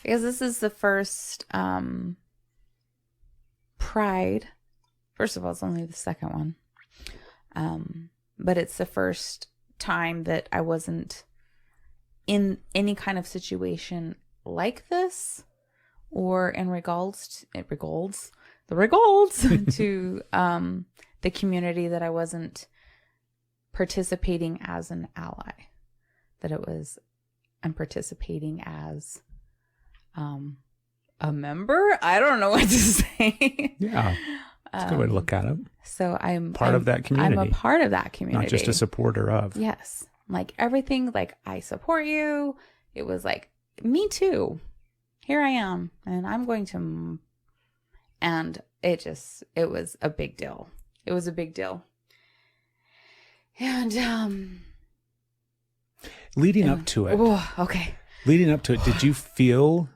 Because this is the first Pride. First of all, it's only the second one. But it's the first time that I wasn't in any kind of situation like this, or in regards to the community, that I wasn't participating as an ally, that it was I'm participating as a member. I don't know what to say. Yeah, it's a good way to look at it. So I'm part of that community. I'm a part of that community, not just a supporter of. Yes, like everything. Like, I support you. It was like, me too. Here I am, and I'm going to. And it was a big deal. It was a big deal. And leading up to it. Oh, okay. Leading up to it, did you feel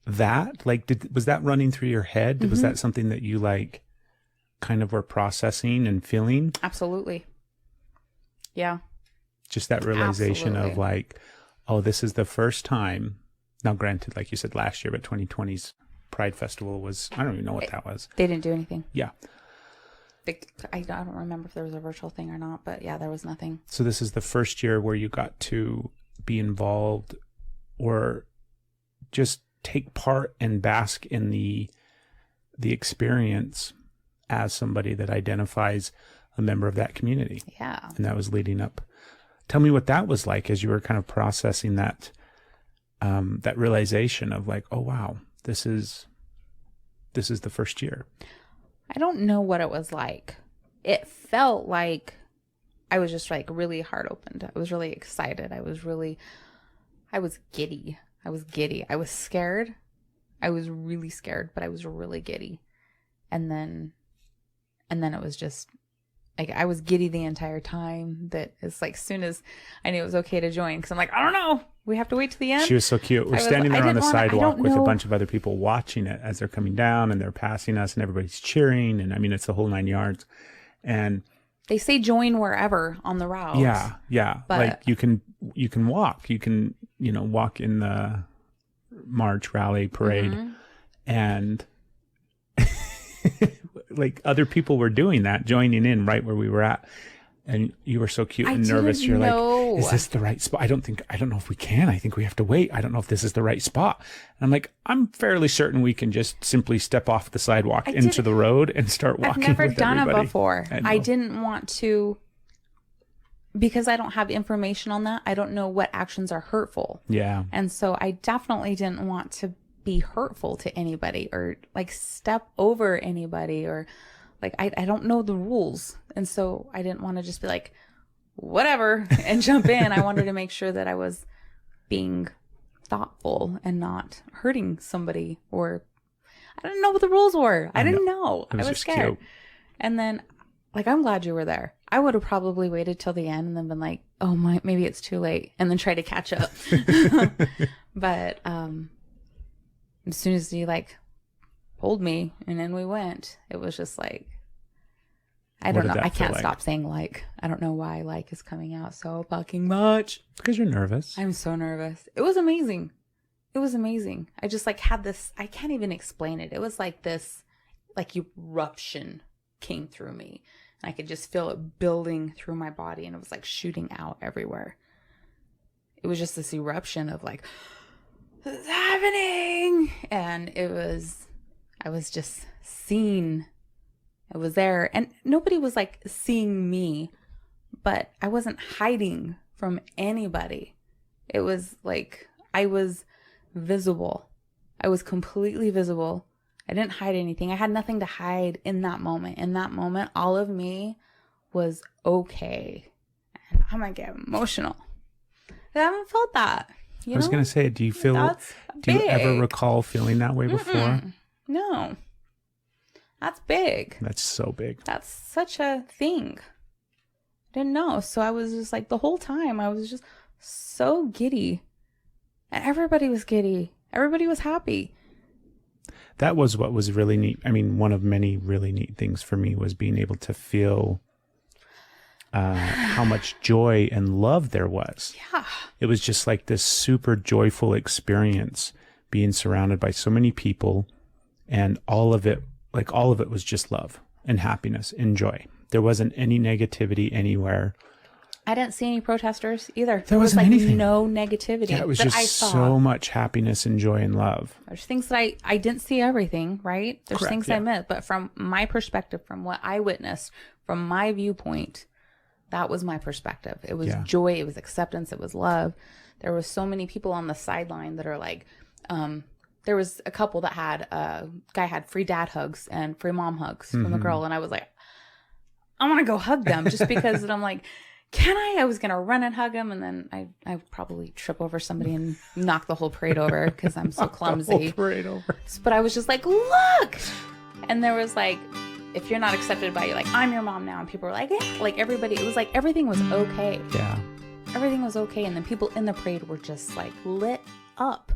that? Like, was that running through your head? Mm-hmm. Was that something that you like kind of were processing and feeling? Absolutely. Yeah. Just that realization of like, oh, this is the first time. Now, granted, like you said last year, but 2020's Pride Festival was, I don't even know what that was. They didn't do anything. Yeah. I don't remember if there was a virtual thing or not, but yeah, there was nothing. So this is the first year where you got to be involved or just take part and bask in the experience as somebody that identifies a member of that community. Yeah. And that was leading up. Tell me what that was like as you were kind of processing that, that realization of like, oh, wow, this is the first year. I don't know what it was like. It felt like I was just like really heart opened. I was really excited. I was giddy. I was scared. I was really scared, but I was really giddy. And then it was just like, I was giddy the entire time. That it's like, soon as I knew it was okay to join, because I'm like, I don't know. We have to wait to the end. She was so cute. We're standing there on the sidewalk with a bunch of other people watching it as they're coming down, and they're passing us, and everybody's cheering. And I mean, it's the whole 9 yards. And they say join wherever on the route. Yeah. Yeah. But like you can walk, walk in the march, rally, parade. Mm-hmm. And like other people were doing that, joining in right where we were at. And you were so cute and nervous. You're like, is this the right spot? I don't know if we can. I think we have to wait. I don't know if this is the right spot. And I'm like, I'm fairly certain we can just simply step off the sidewalk into the road and start walking. I've never done it before. I didn't want to, because I don't have information on that. I don't know what actions are hurtful. Yeah. And so I definitely didn't want to be hurtful to anybody or like step over anybody, or like, I don't know the rules. And so I didn't want to just be like, whatever, and jump in. I wanted to make sure that I was being thoughtful and not hurting somebody, or I didn't know what the rules were. I didn't know. I was scared. Cute. And then, like, I'm glad you were there. I would have probably waited till the end and then been like, oh my, maybe it's too late, and then try to catch up. But as soon as you like pulled me and then we went, it was just like, I don't know. I can't stop saying like. I don't know why like is coming out so fucking much. Because you're nervous. I'm so nervous. It was amazing. It was amazing. I just like had this, I can't even explain it. It was like this, like eruption came through me. And I could just feel it building through my body, and it was like shooting out everywhere. It was just this eruption of like, what's happening? And I was just seeing. I was there, and nobody was like seeing me, but I wasn't hiding from anybody. It was like I was visible. I was completely visible. I didn't hide anything. I had nothing to hide in that moment. In that moment, all of me was okay. And I'm going to get emotional. I haven't felt that. I was going to say, do you ever recall feeling that way before? No. That's big. That's so big. That's such a thing. I didn't know. So I was just like, the whole time I was just so giddy. And everybody was giddy. Everybody was happy. That was what was really neat. I mean, one of many really neat things for me was being able to feel how much joy and love there was. Yeah. It was just like this super joyful experience being surrounded by so many people, and all of it was just love and happiness and joy. There wasn't any negativity anywhere. I didn't see any protesters either. There wasn't anything. No negativity. Yeah, it was just so much happiness and joy and love. There's things that I didn't see everything, right? There's Correct, things I missed, but from my perspective, from what I witnessed, from my viewpoint, that was my perspective. It was joy, it was acceptance, it was love. There was so many people on the sideline that are like, there was a couple that had, guy had free dad hugs and free mom hugs from the girl. And I was like, I want to go hug them just because. And I'm like, can I? I was going to run and hug him. And then I would probably trip over somebody and knock the whole parade over because I'm so clumsy. The whole parade over. But I was just like, look. And there was like, if you're not accepted by you, like, I'm your mom now. And people were like, yeah. Like everybody, it was like everything was okay. Yeah. Everything was okay. And then people in the parade were just like lit up.